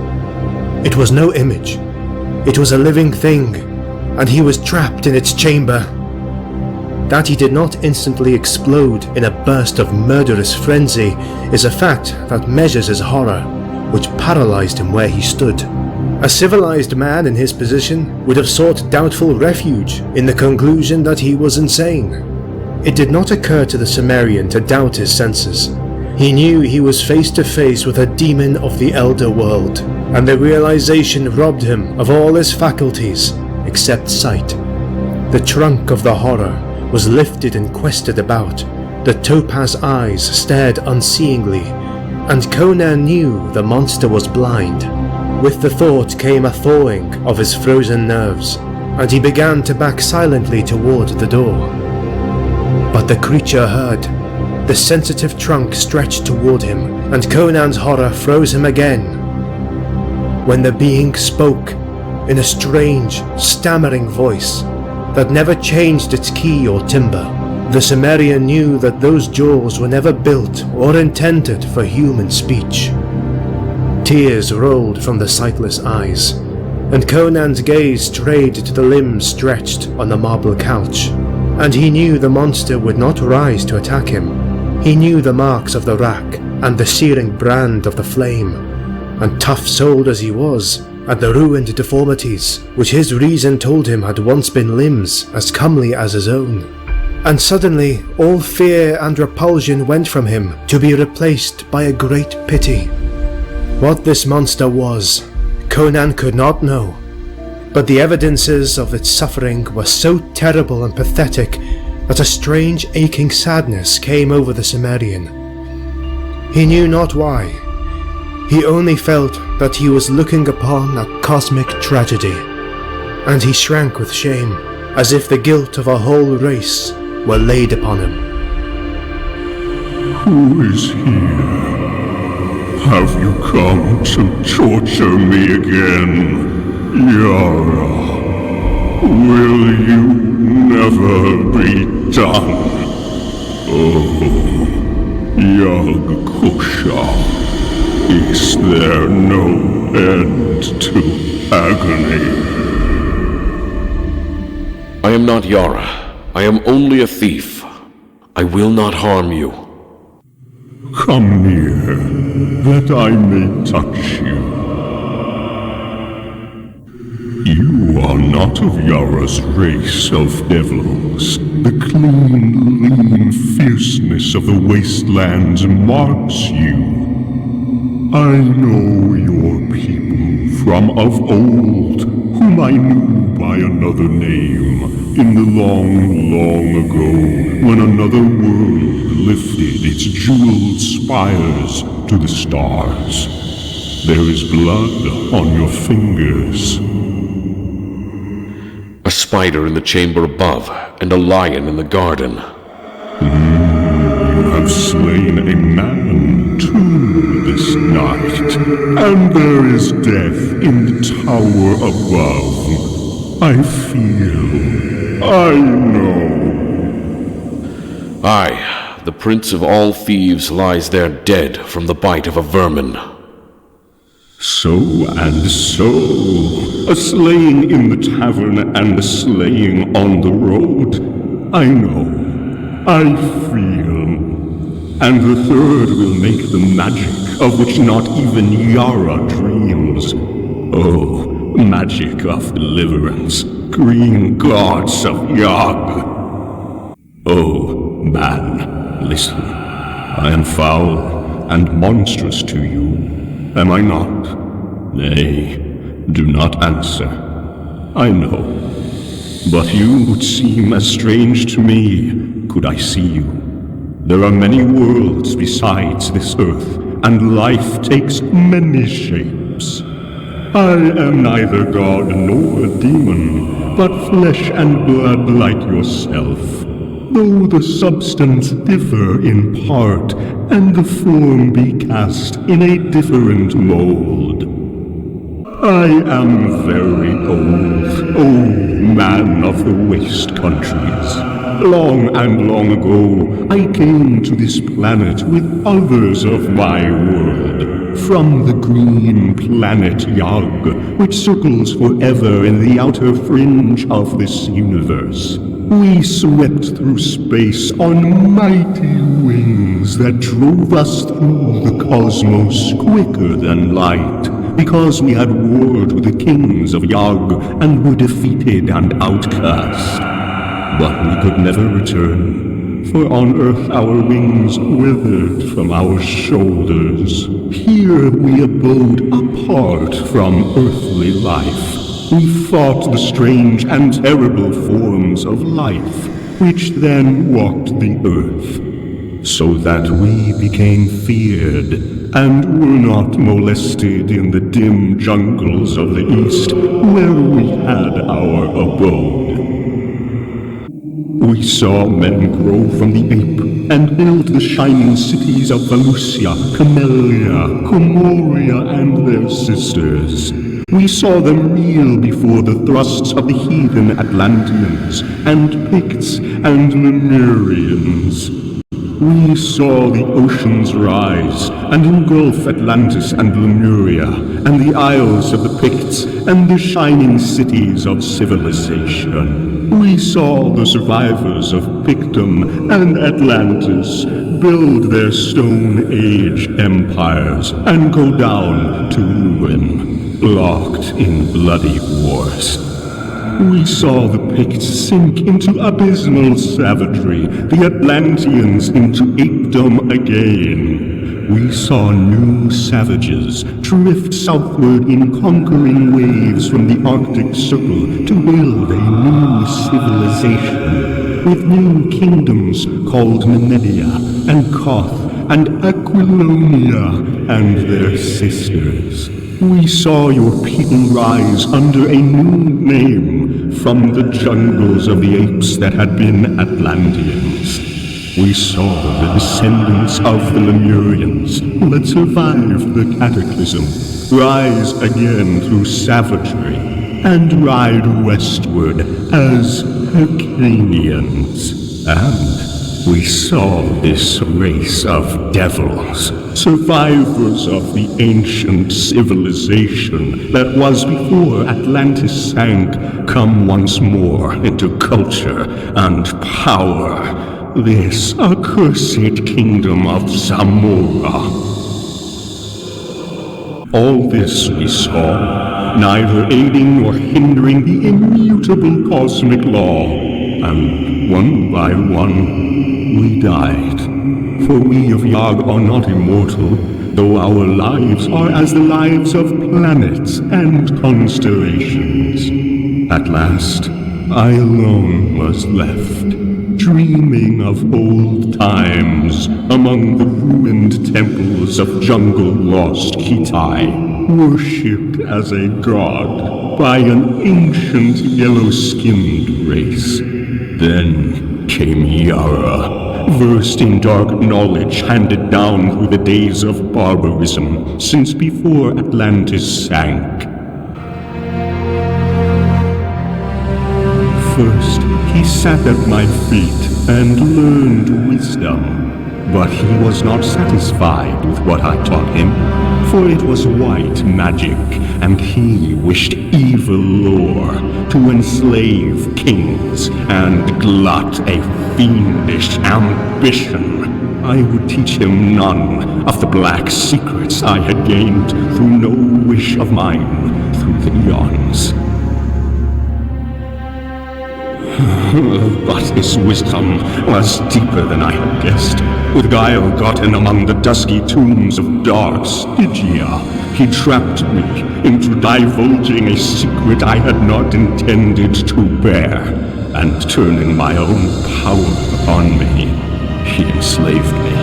It was no image. It was a living thing, and he was trapped in its chamber. That he did not instantly explode in a burst of murderous frenzy is a fact that measures his horror, which paralyzed him where he stood. A civilized man in his position would have sought doubtful refuge in the conclusion that he was insane. It did not occur to the Cimmerian to doubt his senses. He knew he was face to face with a demon of the Elder World, and the realization robbed him of all his faculties except sight. The trunk of the horror was lifted and quested about, the topaz eyes stared unseeingly, and Conan knew the monster was blind. With the thought came a thawing of his frozen nerves, and he began to back silently toward the door. But the creature heard. The sensitive trunk stretched toward him, and Conan's horror froze him again. When the being spoke, in a strange, stammering voice that never changed its key or timbre, the Cimmerian knew that those jaws were never built or intended for human speech. Tears rolled from the sightless eyes, and Conan's gaze strayed to the limbs stretched on the marble couch, and he knew the monster would not rise to attack him. He knew the marks of the rack and the searing brand of the flame, and tough-souled as he was, at the ruined deformities which his reason told him had once been limbs as comely as his own. And suddenly all fear and repulsion went from him to be replaced by a great pity. What this monster was, Conan could not know, but the evidences of its suffering were so terrible and pathetic that a strange aching sadness came over the Cimmerian. He knew not why. He only felt that he was looking upon a cosmic tragedy, and he shrank with shame, as if the guilt of a whole race were laid upon him. Who is here? Have you come to torture me again? Yara, will you never be done? Oh, young Kusha, is there no end to agony? I am not Yara. I am only a thief. I will not harm you. Come near, that I may touch you. You are not of Yara's race of devils. The clean, lean fierceness of the wastelands marks you. I know your people from of old, whom I knew by another name, in the long, long ago, when another world lifted its jeweled spires to the stars. There is blood on your fingers. A spider in the chamber above, and a lion in the garden. You have slain a man too this night, and there is death in the tower above. I feel, I know. Aye, the prince of all thieves lies there dead from the bite of a vermin. So and so, a slaying in the tavern and a slaying on the road. I know, I feel. And the third will make the magic of which not even Yara dreams. Oh, magic of deliverance, green gods of Yag. Oh, man, listen. I am foul and monstrous to you. Am I not? Nay, do not answer. I know. But you would seem as strange to me, could I see you. There are many worlds besides this earth, and life takes many shapes. I am neither god nor a demon, but flesh and blood like yourself, though the substance differ in part, and the form be cast in a different mold. I am very old, man of the waste countries. Long and long ago, I came to this planet with others of my world, from the green planet Yag, which circles forever in the outer fringe of this universe. We swept through space on mighty wings that drove us through the cosmos quicker than light, because we had warred with the kings of Yag and were defeated and outcast. But we could never return, for on earth our wings withered from our shoulders. Here we abode apart from earthly life. We fought the strange and terrible forms of life, which then walked the earth, so that we became feared and were not molested in the dim jungles of the east, where we had our abode. We saw men grow from the ape and build the shining cities of Valusia, Camellia, Comoria, and their sisters. We saw them reel before the thrusts of the heathen Atlanteans, and Picts, and Lemurians. We saw the oceans rise, and engulf Atlantis and Lemuria, and the isles of the Picts, and the shining cities of civilization. We saw the survivors of Pictum and Atlantis build their Stone Age empires, and go down to ruin. locked in bloody wars. We saw the Picts sink into abysmal savagery, the Atlanteans into apedom again. We saw new savages drift southward in conquering waves from the Arctic Circle to build a new civilization, with new kingdoms called Nemedia and Koth and Aquilonia and their sisters. We saw your people rise under a new name from the jungles of the apes that had been Atlanteans. We saw the descendants of the Lemurians who had survived the cataclysm rise again through savagery and ride westward as Hyrcanians. And we saw this race of devils, survivors of the ancient civilization that was before Atlantis sank, come once more into culture and power. This accursed kingdom of Zamora. All this we saw, neither aiding nor hindering the immutable cosmic law, and one by one we died. For we of Yag are not immortal, though our lives are as the lives of planets and constellations. At last, I alone was left, dreaming of old times among the ruined temples of jungle-lost Kitai, worshipped as a god by an ancient yellow-skinned race. Then came Yara, versed in dark knowledge handed down through the days of barbarism since before Atlantis sank. First, he sat at my feet and learned wisdom. But he was not satisfied with what I taught him, for it was white magic, and he wished evil lore to enslave kings and glut a fiendish ambition. I would teach him none of the black secrets I had gained through no wish of mine through the eons. But his wisdom was deeper than I had guessed. With guile gotten among the dusky tombs of dark Stygia, he trapped me into divulging a secret I had not intended to bear, and turning my own power upon me, he enslaved me.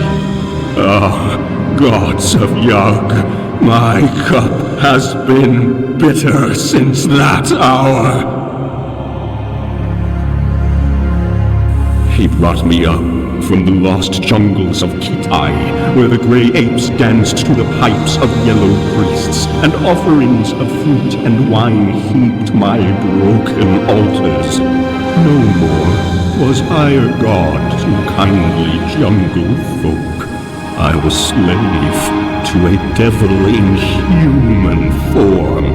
Ah, gods of Yag, my cup has been bitter since that hour. He brought me up from the lost jungles of Kitai, where the grey apes danced to the pipes of yellow priests, and offerings of fruit and wine heaped my broken altars. No more was I a god to kindly jungle folk. I was slave to a devil in human form.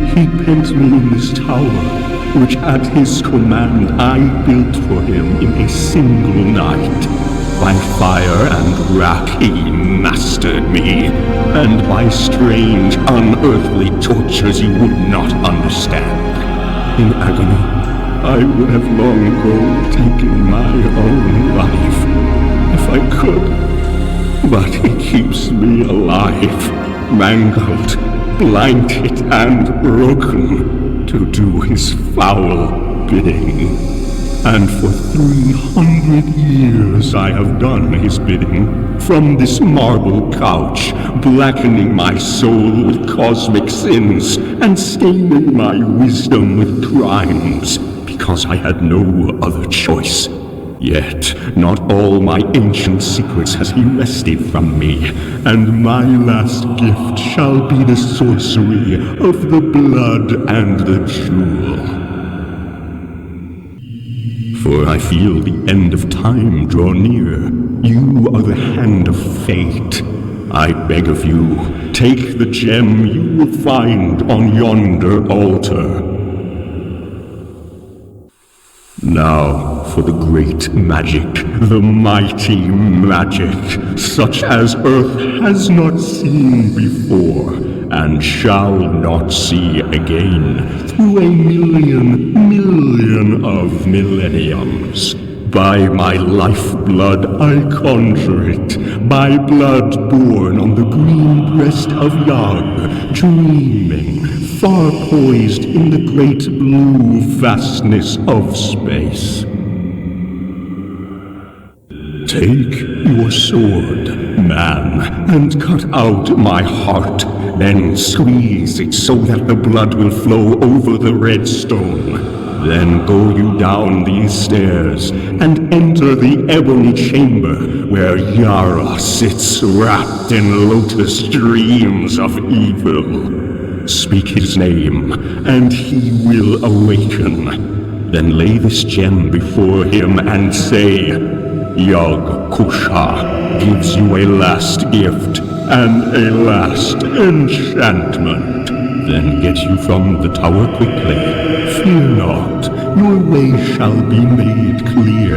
He pent me in this tower, which at his command I built for him in a single night. By fire and wrack he mastered me, and by strange, unearthly tortures you would not understand. In agony, I would have long ago taken my own life, if I could. But he keeps me alive, mangled, blinded, and broken, to do his foul bidding. And for 300 years I have done his bidding, from this marble couch, blackening my soul with cosmic sins, and staining my wisdom with crimes, because I had no other choice. Yet not all my ancient secrets has he wrested from me, and my last gift shall be the sorcery of the blood and the jewel. For I feel the end of time draw near. You are the hand of fate. I beg of you, take the gem you will find on yonder altar. Now, for the great magic, the mighty magic, such as Earth has not seen before, and shall not see again through a million of millenniums. By my lifeblood I conjure it, by blood born on the green breast of Yag, dreaming, far poised in the great blue vastness of space. Take your sword, man, and cut out my heart, then squeeze it so that the blood will flow over the red stone. Then go you down these stairs and enter the ebony chamber where Yara sits wrapped in lotus dreams of evil. Speak his name, and he will awaken. Then lay this gem before him and say, Yog Kusha gives you a last gift and a last enchantment. Then get you from the tower quickly. Fear not, your way shall be made clear.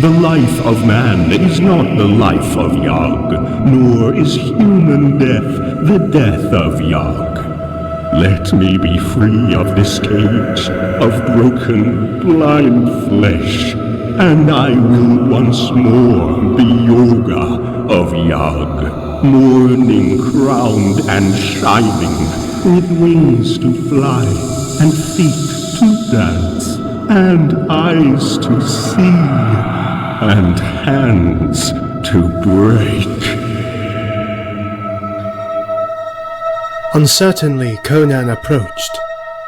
The life of man is not the life of Yog, nor is human death the death of Yog. Let me be free of this cage of broken, blind flesh, and I will once more be Yoga of Yog, morning crowned and shining, with wings to fly, and feet to dance, and eyes to see, and hands to break. Uncertainly Conan approached,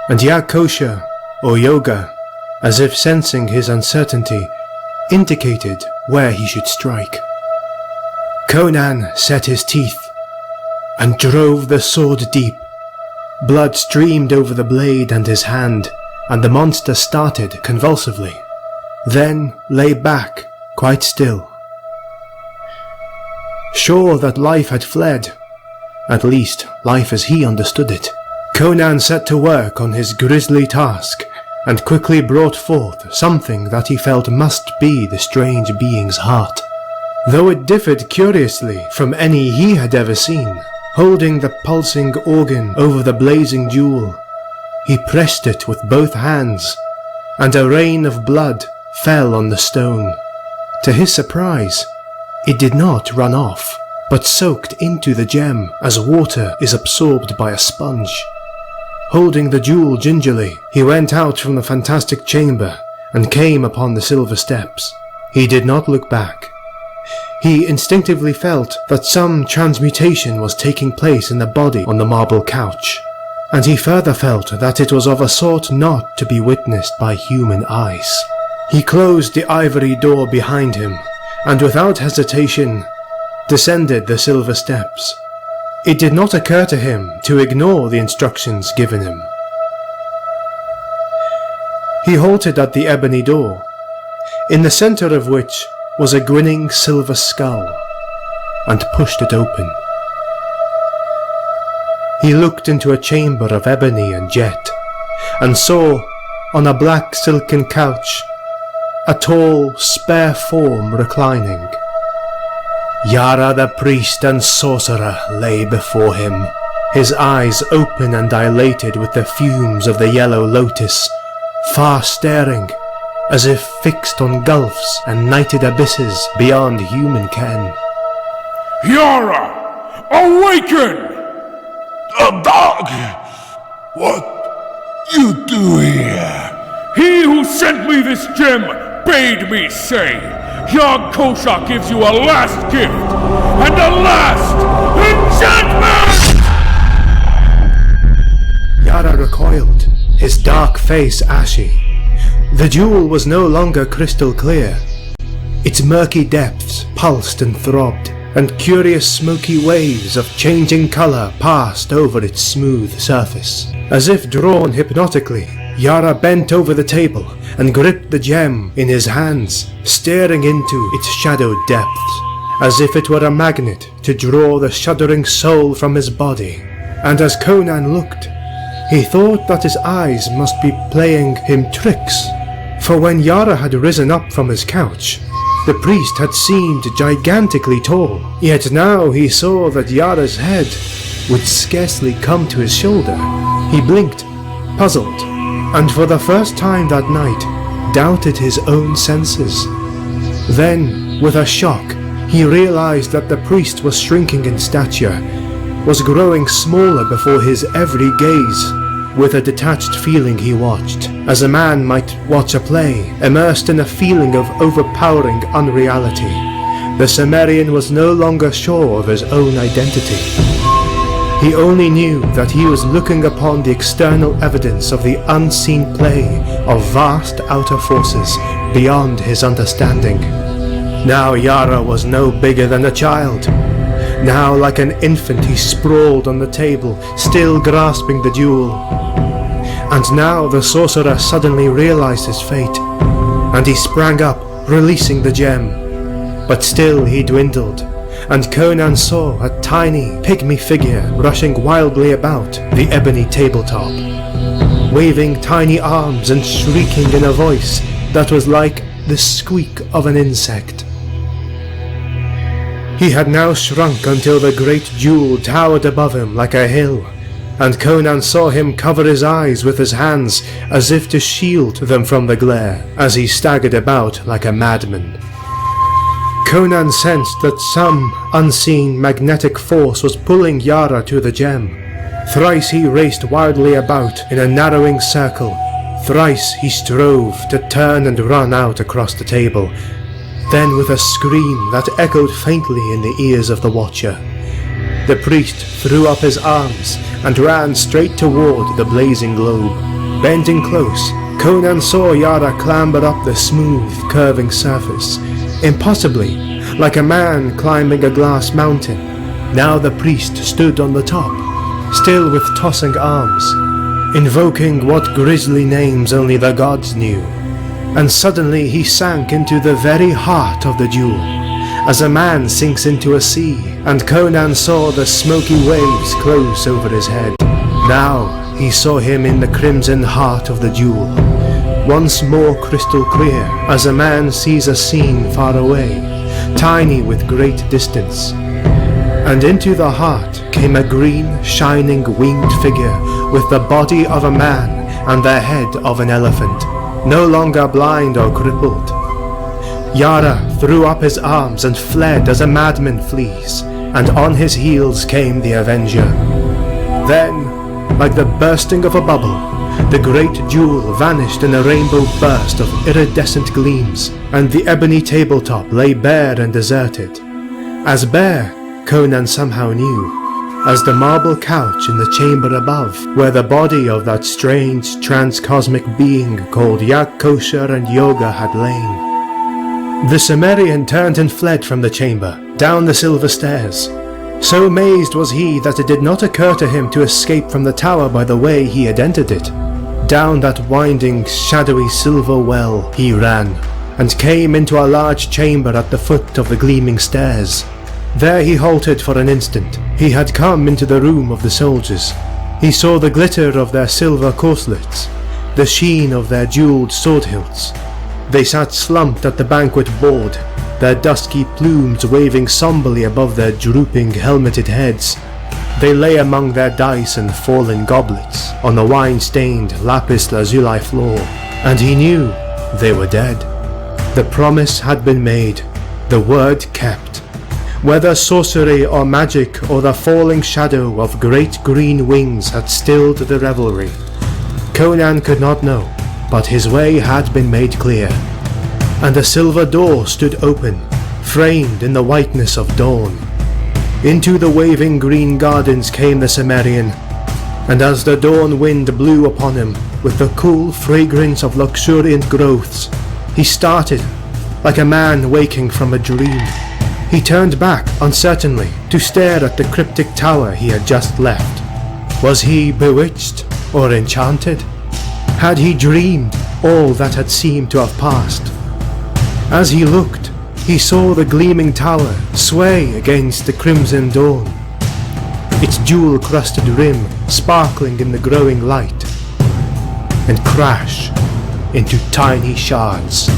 and Yakosha, or Yoga, as if sensing his uncertainty, indicated where he should strike. Conan set his teeth, and drove the sword deep. Blood streamed over the blade and his hand, and the monster started convulsively, then lay back, quite still. Sure that life had fled, at least life as he understood it, Conan set to work on his grisly task, and quickly brought forth something that he felt must be the strange being's heart, though it differed curiously from any he had ever seen. Holding the pulsing organ over the blazing jewel, he pressed it with both hands, and a rain of blood fell on the stone. To his surprise, it did not run off, but soaked into the gem as water is absorbed by a sponge. Holding the jewel gingerly, he went out from the fantastic chamber and came upon the silver steps. He did not look back. He instinctively felt that some transmutation was taking place in the body on the marble couch, and he further felt that it was of a sort not to be witnessed by human eyes. He closed the ivory door behind him, and without hesitation, descended the silver steps. It did not occur to him to ignore the instructions given him. He halted at the ebony door, in the center of which was a grinning silver skull, and pushed it open. He looked into a chamber of ebony and jet, and saw, on a black silken couch, a tall, spare form reclining. Yara the priest and sorcerer lay before him, his eyes open and dilated with the fumes of the yellow lotus, far staring, as if fixed on gulfs and nighted abysses beyond human ken. Yara! Awaken! A dog! What you do here? He who sent me this gem bade me say, Yog Kosha gives you a last gift and a last enchantment! Yara recoiled, his dark face ashy. The jewel was no longer crystal clear. Its murky depths pulsed and throbbed, and curious smoky waves of changing colour passed over its smooth surface. As if drawn hypnotically, Yara bent over the table and gripped the gem in his hands, staring into its shadowed depths, as if it were a magnet to draw the shuddering soul from his body. And as Conan looked, he thought that his eyes must be playing him tricks, For when Yara had risen up from his couch, the priest had seemed gigantically tall, yet now he saw that Yara's head would scarcely come to his shoulder. He blinked, puzzled, and for the first time that night, doubted his own senses. Then, with a shock, he realized that the priest was shrinking in stature, was growing smaller before his every gaze. With a detached feeling he watched, as a man might watch a play, immersed in a feeling of overpowering unreality. The Cimmerian was no longer sure of his own identity. He only knew that he was looking upon the external evidence of the unseen play of vast outer forces beyond his understanding. Now Yara was no bigger than a child. Now, like an infant, he sprawled on the table, still grasping the jewel. And now the sorcerer suddenly realized his fate, and he sprang up, releasing the gem. But still he dwindled, and Conan saw a tiny, pygmy figure rushing wildly about the ebony tabletop, waving tiny arms and shrieking in a voice that was like the squeak of an insect. He had now shrunk until the great jewel towered above him like a hill, and Conan saw him cover his eyes with his hands as if to shield them from the glare, as he staggered about like a madman. Conan sensed that some unseen magnetic force was pulling Yara to the gem. Thrice he raced wildly about in a narrowing circle. Thrice he strove to turn and run out across the table. Then with a scream that echoed faintly in the ears of the watcher, the priest threw up his arms and ran straight toward the blazing globe. Bending close, Conan saw Yara clamber up the smooth, curving surface, impossibly, like a man climbing a glass mountain. Now the priest stood on the top, still with tossing arms, invoking what grisly names only the gods knew. And suddenly he sank into the very heart of the jewel, as a man sinks into a sea, and Conan saw the smoky waves close over his head. Now he saw him in the crimson heart of the jewel, once more crystal clear, as a man sees a scene far away, tiny with great distance. And into the heart came a green, shining winged figure with the body of a man and the head of an elephant, no longer blind or crippled. Yara threw up his arms and fled as a madman flees, and on his heels came the Avenger. Then, like the bursting of a bubble, the great jewel vanished in a rainbow burst of iridescent gleams, and the ebony tabletop lay bare and deserted. As bare, Conan somehow knew, as the marble couch in the chamber above, where the body of that strange transcosmic being called Yak-Kosher and Yoga had lain. The Cimmerian turned and fled from the chamber, down the silver stairs. So amazed was he that it did not occur to him to escape from the tower by the way he had entered it. Down that winding, shadowy silver well he ran, and came into a large chamber at the foot of the gleaming stairs. There he halted for an instant. He had come into the room of the soldiers. He saw the glitter of their silver corselets, the sheen of their jeweled sword hilts. They sat slumped at the banquet board, their dusky plumes waving somberly above their drooping helmeted heads. They lay among their dice and fallen goblets on the wine-stained lapis lazuli floor, and he knew they were dead. The promise had been made, the word kept. Whether sorcery or magic or the falling shadow of great green wings had stilled the revelry, Conan could not know, but his way had been made clear. And a silver door stood open, framed in the whiteness of dawn. Into the waving green gardens came the Cimmerian, and as the dawn wind blew upon him with the cool fragrance of luxuriant growths, he started like a man waking from a dream. He turned back uncertainly to stare at the cryptic tower he had just left. Was he bewitched or enchanted? Had he dreamed all that had seemed to have passed? As he looked, he saw the gleaming tower sway against the crimson dawn, its jewel-crusted rim sparkling in the growing light, and crash into tiny shards